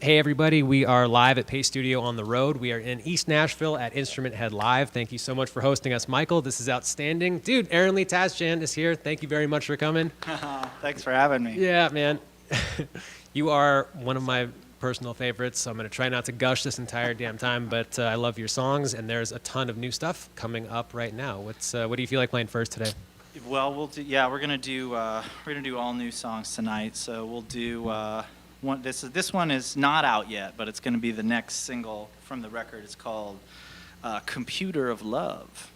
Hey everybody, we are live at Paste Studio on the road. We are in East Nashville at Instrumenthead Live. Thank you so much for hosting us, Michael. This is outstanding. Dude, Aaron Lee Tasjan is here. Thank you very much for coming. Thanks for having me. Yeah, man. You are one of my personal favorites, so I'm going to try not to gush this entire damn time, but I love your songs, and there's a ton of new stuff coming up right now. What do you feel like playing first today? Well, we're gonna do all new songs tonight. So we'll do this one is not out yet, but it's gonna be the next single from the record. It's called "Computer of Love."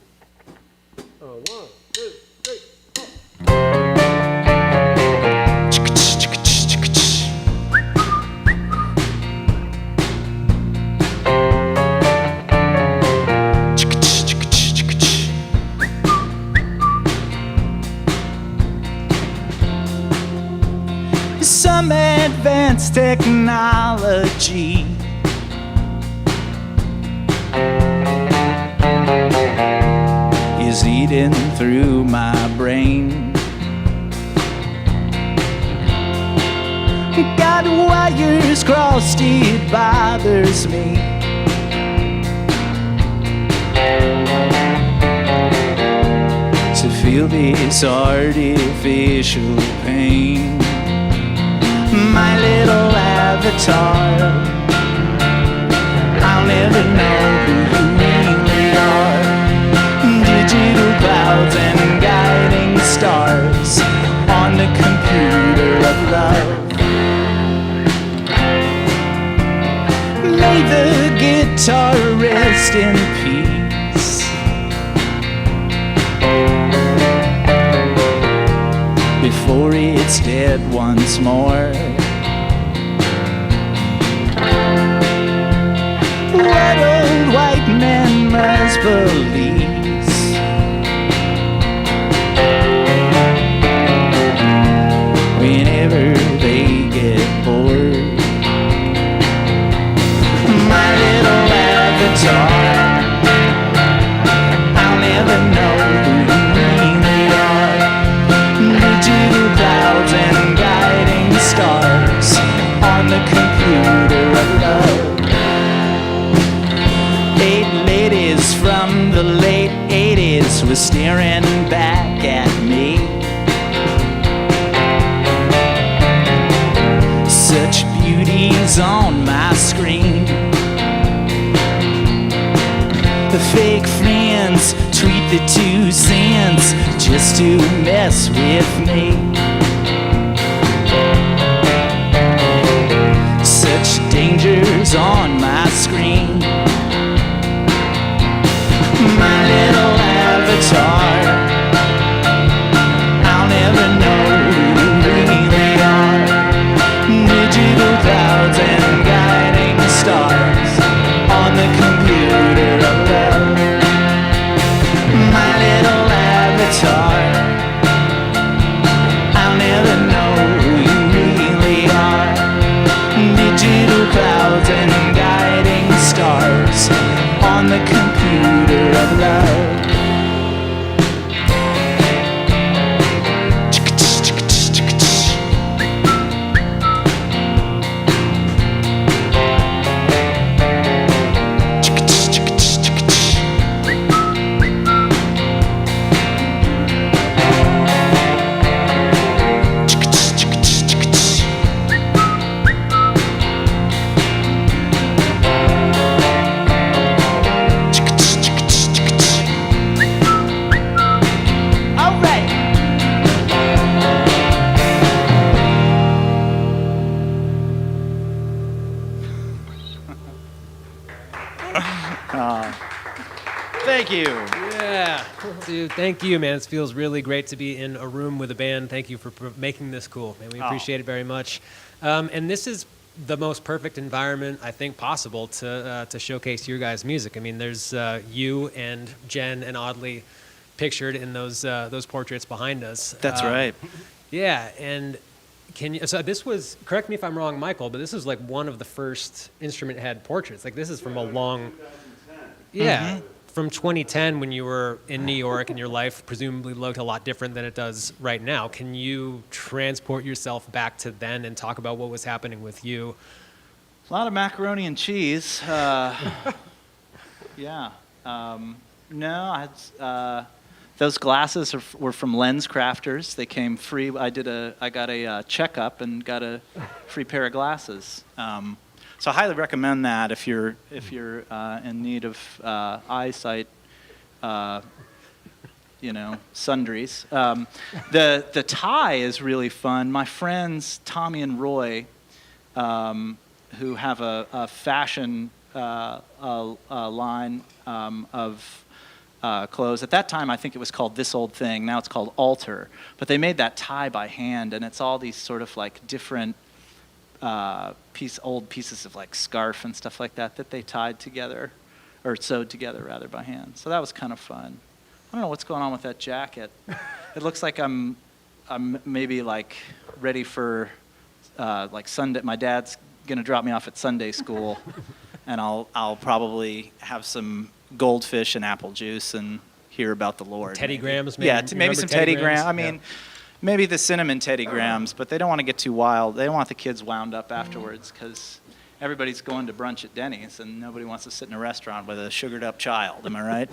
Oh, 1, 2, 3, 4. Some advanced technology is eating through my brain. Got wires crossed, it bothers me. To feel this artificial pain. My little avatar, I'll never know who you really are. Digital clouds and guiding stars on the computer of love. May the guitar rest in peace. Before it's dead once more. What old white men must believe. Whenever they get bored. My little avatar, I'll never know who you really are. Digital clouds and guiding stars on the computer of love. 8 ladies from the late 80s were staring back at me. Such beauties on my screen. The fake friends tweet the 2 cents just to mess with me. Such dangers on my screen. My little avatar, I'll never know who you really are. Digital clouds and guiding stars on the computer of love. My little avatar, I'll never know who you really are. Digital clouds and guiding stars on the computer of love. Thank you. Yeah. Dude, thank you, man. It feels really great to be in a room with a band. Thank you for making this cool, man. We appreciate it very much. And this is the most perfect environment I think possible to showcase your guys' music. I mean, there's you and Jen and Audley pictured in those portraits behind us. That's right. Yeah, and so this was, correct me if I'm wrong, Michael, but this is like one of the first Instrumenthead portraits. Like this is from a long, yeah, from 2010 when you were in New York and your life presumably looked a lot different than it does right now. Can you transport yourself back to then and talk about what was happening with you A lot of macaroni and cheese. Yeah. No, I had, those glasses were from Lens Crafters. They came free. I got a checkup and got a free pair of glasses. So I highly recommend that if you're in need of eyesight. Sundries. The tie is really fun. My friends Tommy and Roy, who have a fashion line of clothes. At that time, I think it was called This Old Thing. Now it's called Alter. But they made that tie by hand, and it's all these sort of like different old pieces of like scarf and stuff like that they tied together, or sewed together rather by hand. So that was kind of fun. I don't know what's going on with that jacket. It looks like I'm maybe like ready for like Sunday. My dad's gonna drop me off at Sunday school, and I'll probably have some goldfish and apple juice and hear about the Lord. Teddy Grahams, maybe. Yeah, maybe some Teddy Grahams. I mean, maybe the cinnamon Teddy Grahams, but they don't want to get too wild. They don't want the kids wound up afterwards because everybody's going to brunch at Denny's, and nobody wants to sit in a restaurant with a sugared up child. Am I right?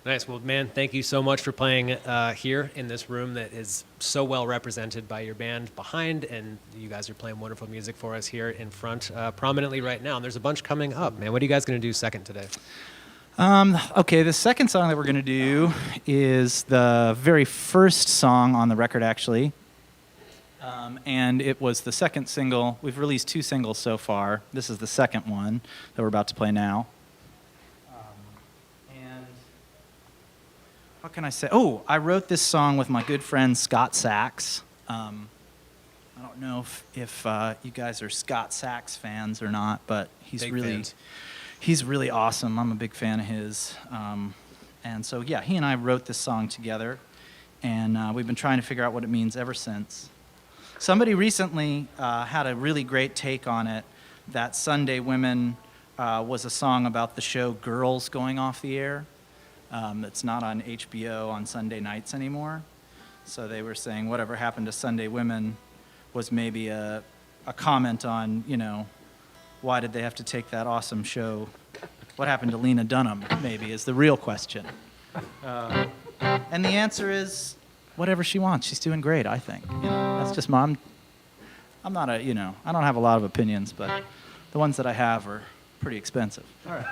Nice. Well, man, thank you so much for playing here in this room that is so well represented by your band behind, and you guys are playing wonderful music for us here in front prominently right now. And there's a bunch coming up, man. What are you guys going to do second today? Okay, the second song that we're going to do is the very first song on the record, actually. And it was the second single. We've released 2 singles so far. This is the second one that we're about to play now. What can I say? Oh, I wrote this song with my good friend Scott Sachs. I don't know if you guys are Scott Sachs fans or not, but he's really awesome. I'm a big fan of his. And so, yeah, he and I wrote this song together, and we've been trying to figure out what it means ever since. Somebody recently had a really great take on it, that Sunday Women was a song about the show Girls going off the air. It's not on HBO on Sunday nights anymore. So they were saying whatever happened to Sunday Women was maybe a comment on, why did they have to take that awesome show? What happened to Lena Dunham, maybe, is the real question. And the answer is whatever she wants. She's doing great, I think. That's just I'm not I don't have a lot of opinions, but the ones that I have are pretty expensive. All right.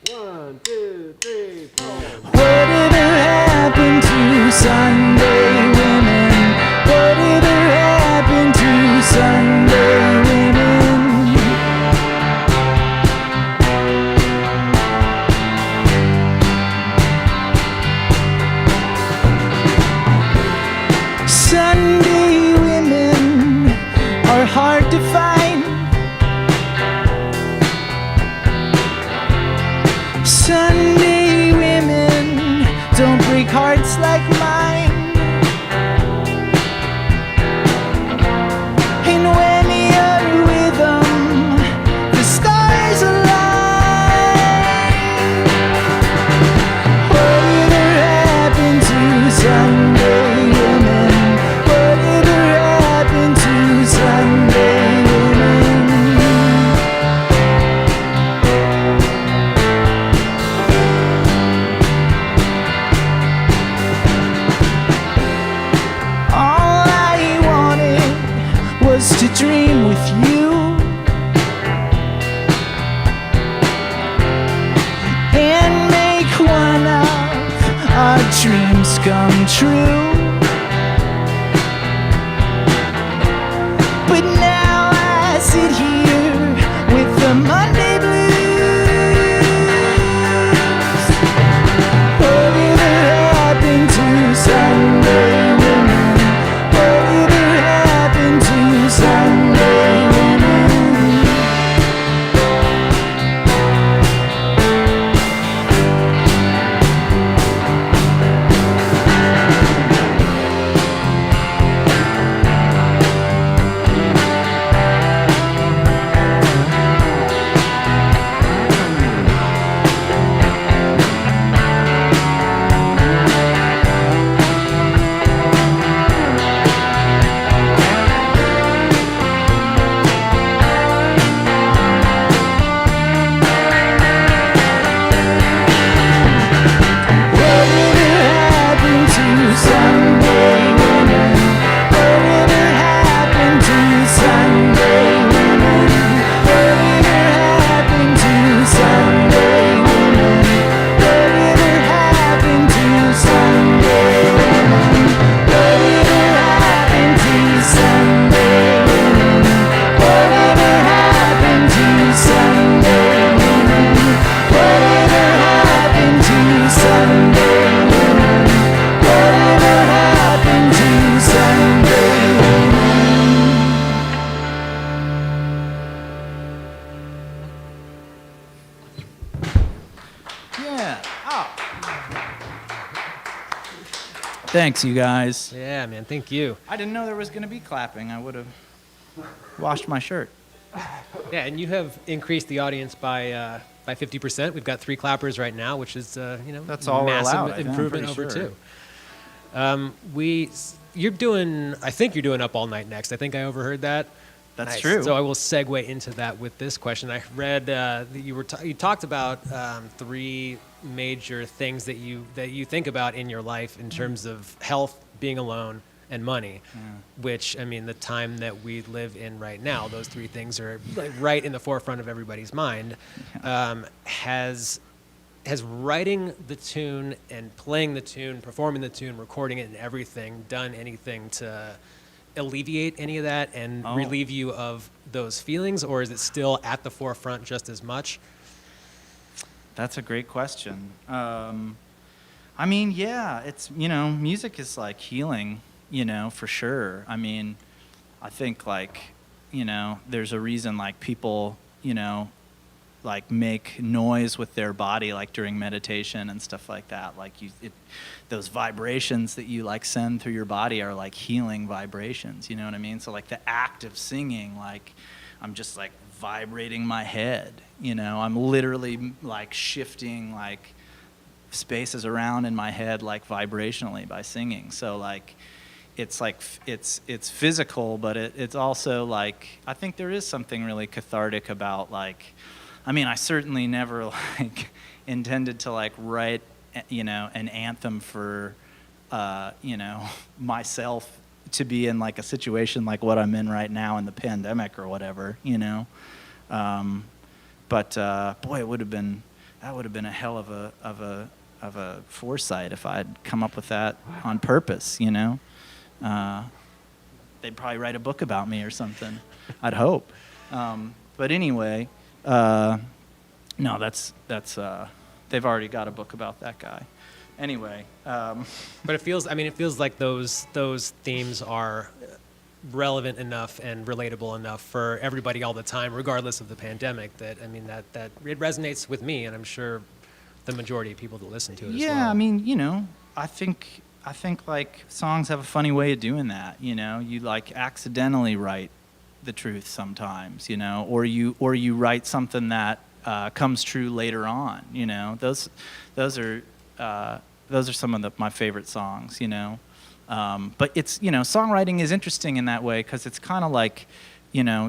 1, 2, 3, 4. Whatever happened to Sunday women? Whatever happened to Sunday women? Sunday women are hard to find. Sunday women don't break hearts like mine. And when you're with them, the stars align. Whatever happened to Sunday women? Whatever happened to Sunday women? To dream with you and make one of our dreams come true. But now I sit here with the Monday blues. Whatever happened to Sunday women? Whatever happened to Sunday women? Thanks, you guys. Yeah, man. Thank you. I didn't know there was going to be clapping. I would have washed my shirt. Yeah, and you have increased the audience by 50%. We've got 3 clappers right now, which is That's all we're massive allowed, I think, I'm improvement pretty over sure. 2. You're doing. I think you're doing Up All Night next. I think I overheard that. That's Nice. true. So I will segue into that with this question. I read that you talked about 3 major things that you think about in your life in terms of health, being alone, and money. Which, I mean, the time that we live in right now, those 3 things are like right in the forefront of everybody's mind. Has writing the tune and playing the tune, performing the tune, recording it, and everything done anything to alleviate any of that and relieve you of those feelings, or is it still at the forefront just as much? That's a great question. I mean, yeah, it's, music is like healing, for sure. I mean, I think like, there's a reason like people, like make noise with their body like during meditation and stuff like that. Like those vibrations that you like send through your body are like healing vibrations, you know what I mean? So like the act of singing, like I'm just like vibrating my head, I'm literally like shifting like spaces around in my head like vibrationally by singing. So like it's like it's physical, but it's also like I think there is something really cathartic about like, I mean, I certainly never like intended to like write, an anthem for, myself to be in like a situation like what I'm in right now in the pandemic or whatever, But boy, that would have been a hell of a foresight if I'd come up with that on purpose, They'd probably write a book about me or something. I'd hope. But anyway. No, that's they've already got a book about that guy. Anyway, But it feels like those themes are relevant enough and relatable enough for everybody all the time, regardless of the pandemic. That it resonates with me, and I'm sure the majority of people that listen to it as well. Yeah, I mean, I think like songs have a funny way of doing that. You like accidentally write the truth sometimes, or you write something that comes true later on. Those are some of my favorite songs. But it's songwriting is interesting in that way because it's kind of like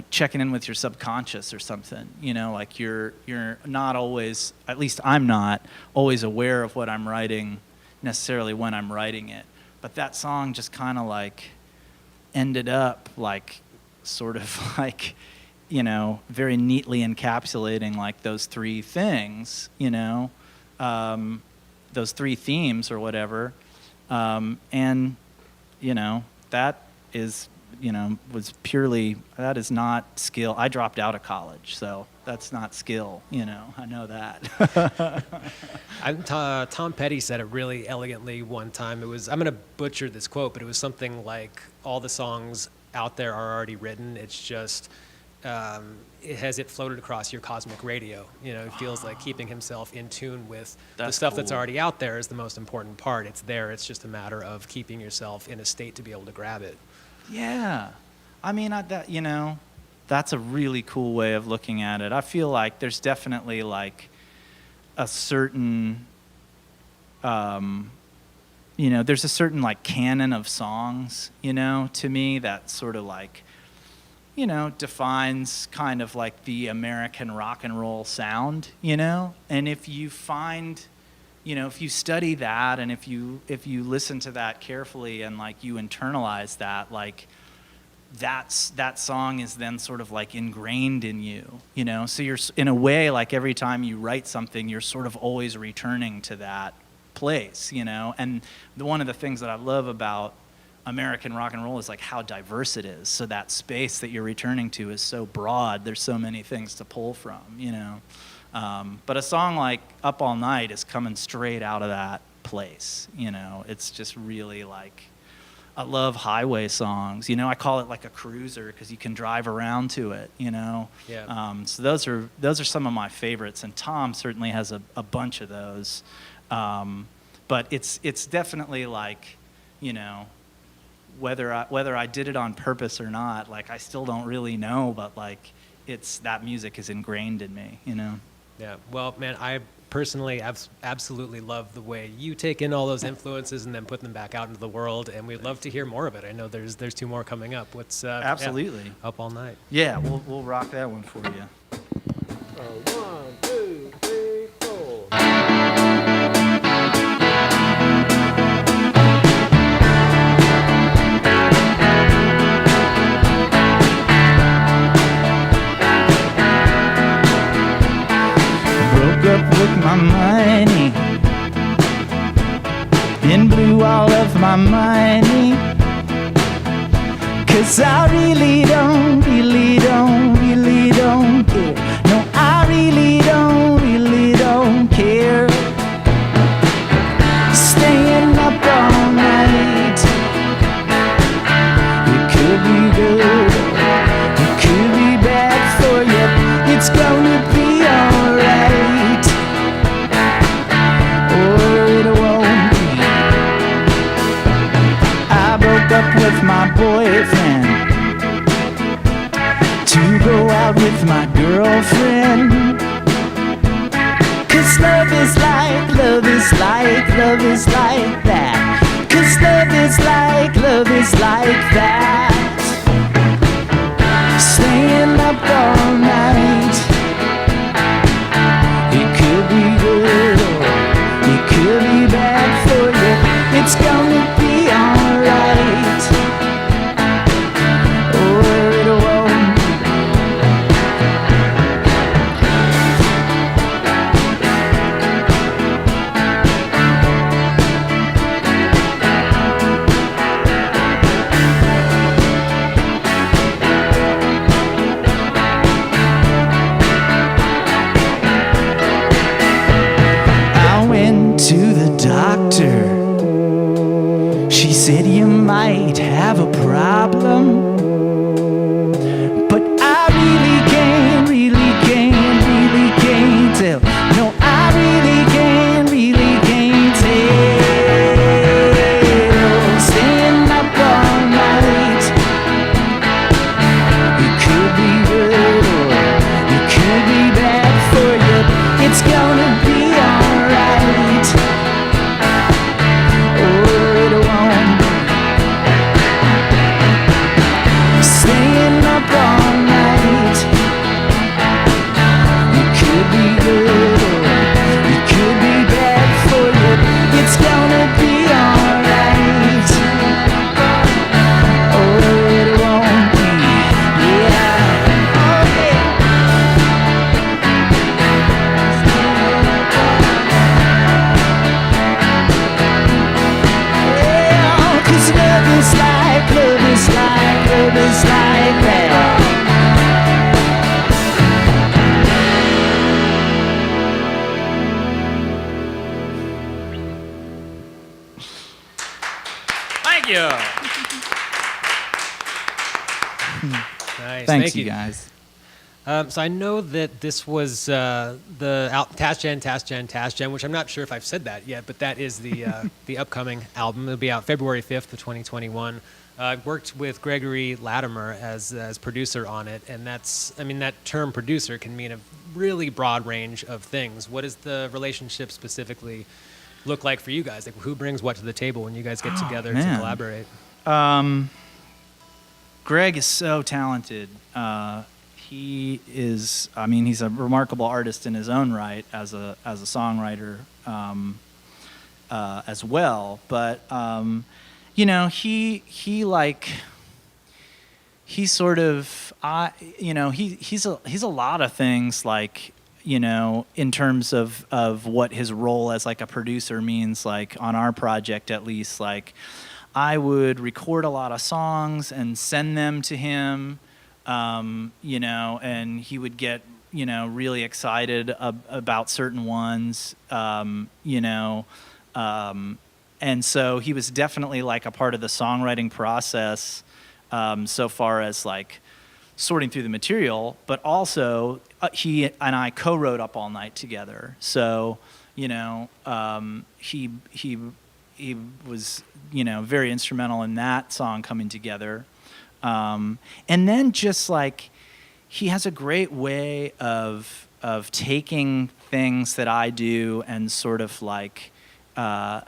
checking in with your subconscious or something. Like you're not always, at least I'm not always aware of what I'm writing necessarily when I'm writing it. But that song just kind of like ended up like sort of like, very neatly encapsulating like those 3 things, those 3 themes or whatever. And, that is, that is not skill. I dropped out of college, so that's not skill, I know that. Tom Petty said it really elegantly one time. I'm going to butcher this quote, but it was something like, all the songs out there are already written. It's just, it floated across your cosmic radio. It feels like keeping himself in tune with the stuff that's already out there is the most important part. It's there. It's just a matter of keeping yourself in a state to be able to grab it. Yeah. I mean, that's a really cool way of looking at it. I feel like there's definitely like a certain, there's a certain like canon of songs, to me that sort of like, defines kind of like the American rock and roll sound, and if you find, if you study that and if you listen to that carefully and like you internalize that, like that song is then sort of like ingrained in you, so you're in a way like every time you write something, you're sort of always returning to that place, and one of the things that I love about American rock and roll is like how diverse it is. So that space that you're returning to is so broad. There's so many things to pull from, But a song like Up All Night is coming straight out of that place, It's just really like, I love highway songs. I call it like a cruiser because you can drive around to it, Yeah. So those are some of my favorites, and Tom certainly has a bunch of those. But it's definitely like, you know, whether I did it on purpose or not, like I still don't really know, but like that music is ingrained in me, you know. Yeah. Well, man, I personally absolutely love the way you take in all those influences and then put them back out into the world, and we'd love to hear more of it. I know there's 2 more coming up. What's Absolutely. Up All Night? Yeah, we'll rock that one for you. 1, 2, 3, 4. Broke up with my money and blew all of my money, 'cause I really don't care. No, I really don't care. Staying up all night, it could be good, it could be bad for you. It's gonna be alright, or it won't be. I broke up with my boyfriend to go out with my girlfriend, 'cause love is like that. 'Cause love is like that. Staying up all night, it could be good or it could be bad for you. It's gonna be alright, or it won't be. I went to the doctor. She said you might have a problem, but I really can't tell. No, I really can't tell. Staying up all night, it could be good or it could be bad for you. It's gonna be alright, or it won't be. Staying up all night, it could be good or it could be bad for you. It's gonna be alright, or it won't be. Yeah, oh yeah. Yeah, 'cause love is like that. Thank you. Nice. Thanks, Thank you guys. So I know that this was the Tasjan, which I'm not sure if I've said that yet, but that is the upcoming album. It'll be out February 5th of 2021. I worked with Gregory Latimer as producer on it, and that term producer can mean a really broad range of things. What does the relationship specifically look like for you guys? Like, who brings what to the table when you guys get together to man. collaborate? Greg is so talented. He's a remarkable artist in his own right as a songwriter as well. But he's a lot of things, like, in terms of what his role as like a producer means, like on our project at least. Like, I would record a lot of songs and send them to him, and he would get, really excited about certain ones, and so he was definitely like a part of the songwriting process, so far as like sorting through the material, but also he and I co-wrote Up All Night together. So, he he was, very instrumental in that song coming together. And then just like, he has a great way of taking things that I do and sort of like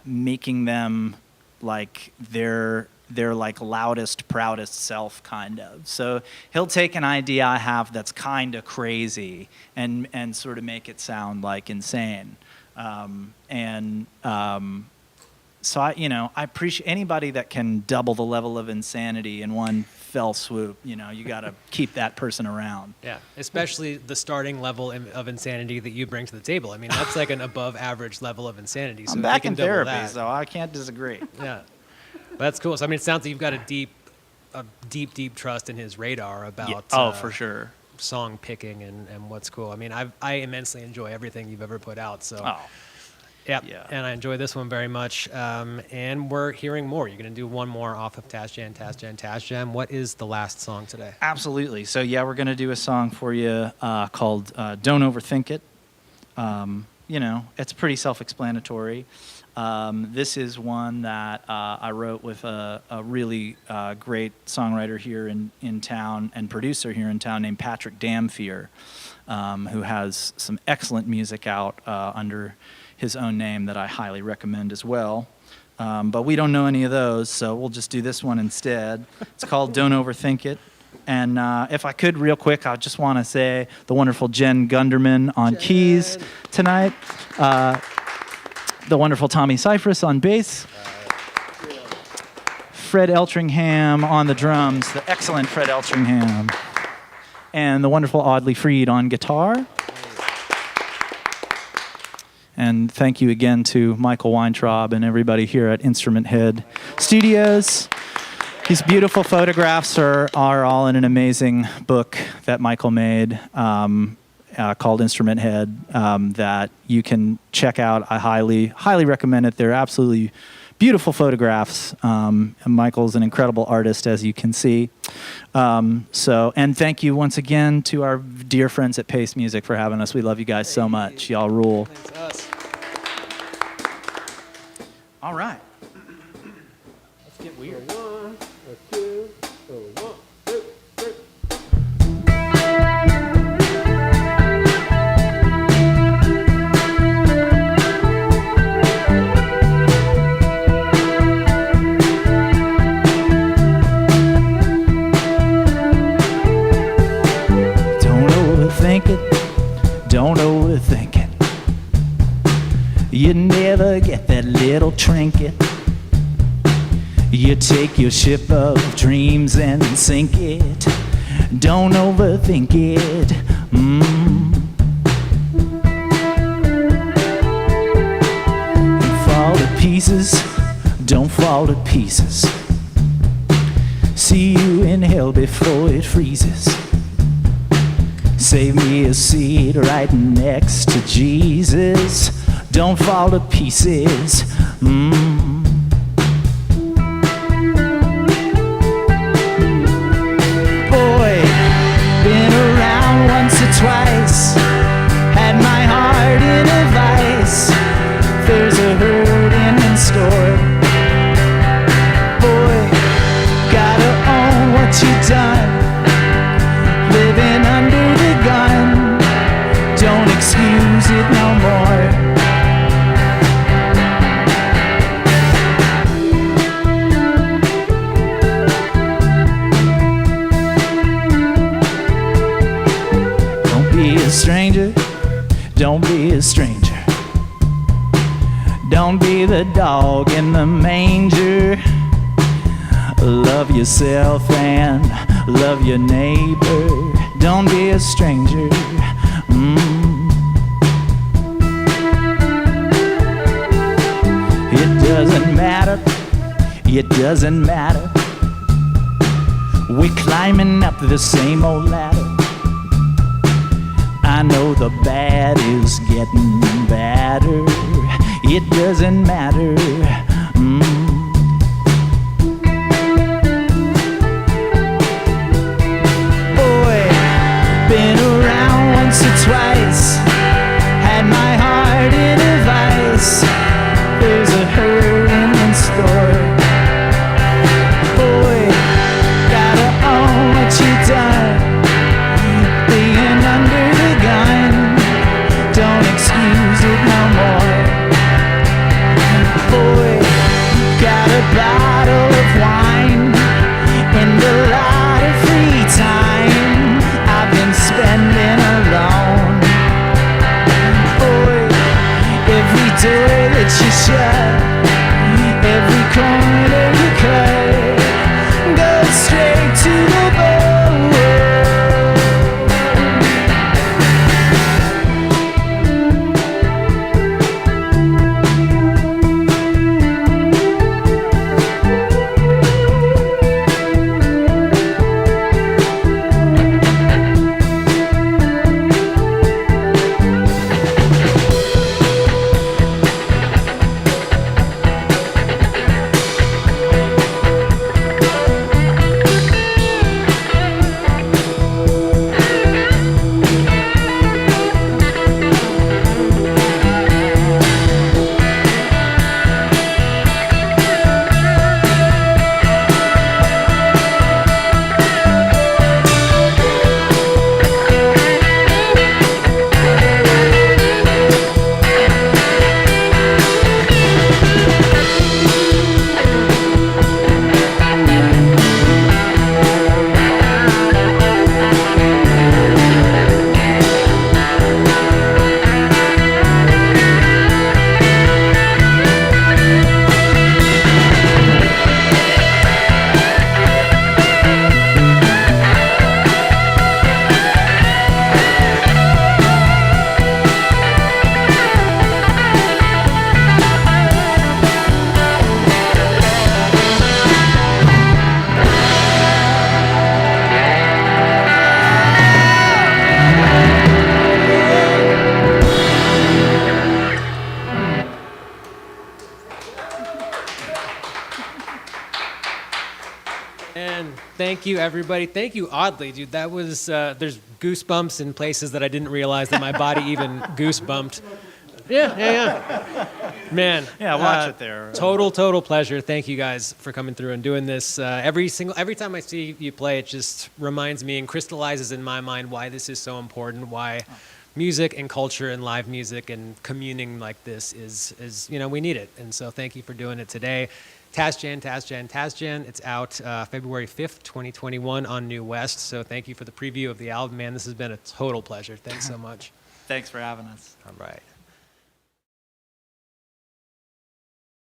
making them like their like loudest, proudest self, kind of. So he'll take an idea I have that's kind of crazy and sort of make it sound like insane. So I appreciate anybody that can double the level of insanity in one fell swoop. You got to keep that person around. Yeah, especially the starting level of insanity that you bring to the table. I mean, that's like an above average level of insanity. So I'm if back you in can double therapy, that, so I can't disagree. yeah, that's cool. So I mean, it sounds like you've got a deep trust in his radar about For sure. song picking and what's cool. I mean, I immensely enjoy everything you've ever put out. So. Oh. Yep. Yeah. And I enjoy this one very much. And we're hearing more. You're going to do one more off of Tasjan. What is the last song today? Absolutely. So, we're going to do a song for you called Don't Overthink It. It's pretty self-explanatory. This is one that I wrote with a really great songwriter here in town and producer here in town named Patrick Damfier, who has some excellent music out under his own name that I highly recommend as well. But we don't know any of those, so we'll just do this one instead. It's called Don't Overthink It. And if I could, real quick, I just want to say the wonderful Jen Gunderman on keys tonight. The wonderful Tommy Cypress on bass. Fred Eltringham on the drums, the excellent Fred Eltringham. And the wonderful Audley Freed on guitar. And thank you again to Michael Weintrob and everybody here at Instrumenthead Studios. These beautiful photographs are all in an amazing book that Michael made called Instrumenthead that you can check out. I highly recommend it. They're absolutely beautiful photographs. And Michael's an incredible artist, as you can see. And thank you once again to our dear friends at Paste Music for having us. We love you guys so much. Y'all rule. Thanks to us. All right. Let's get weird. Don't overthink it. You never get that little trinket. You take your ship of dreams and sink it. Don't overthink it. You fall to pieces. Don't fall to pieces. See you in hell before it freezes. Save me a seat right next to Jesus. Don't fall to pieces. Boy, been around once or twice. Had my heart in a vice. There's a hurting in store. Boy, gotta own what you've done. Living under the gun, don't excuse it no more. Don't be a stranger, don't be a stranger. Don't be the dog in the manger. Love yourself and love your neighbor. Don't be a stranger. It doesn't matter. It doesn't matter. We're climbing up the same old ladder. I know the bad is getting badder. It doesn't matter. Been around once or twice. Had my heart in a vice. There's a hurt in the to the bone. And thank you, everybody. Thank you, Oddly, dude. That was, there's goosebumps in places that I didn't realize that my body even goosebumped. Yeah. Man. Yeah, watch it there. Total pleasure. Thank you guys for coming through and doing this. Every time I see you play, it just reminds me and crystallizes in my mind why this is so important, why music and culture and live music and communing like this is we need it. And so thank you for doing it today. Tasjan. It's out February 5th, 2021 on New West. So thank you for the preview of the album, man. This has been a total pleasure. Thanks so much. Thanks for having us. All right.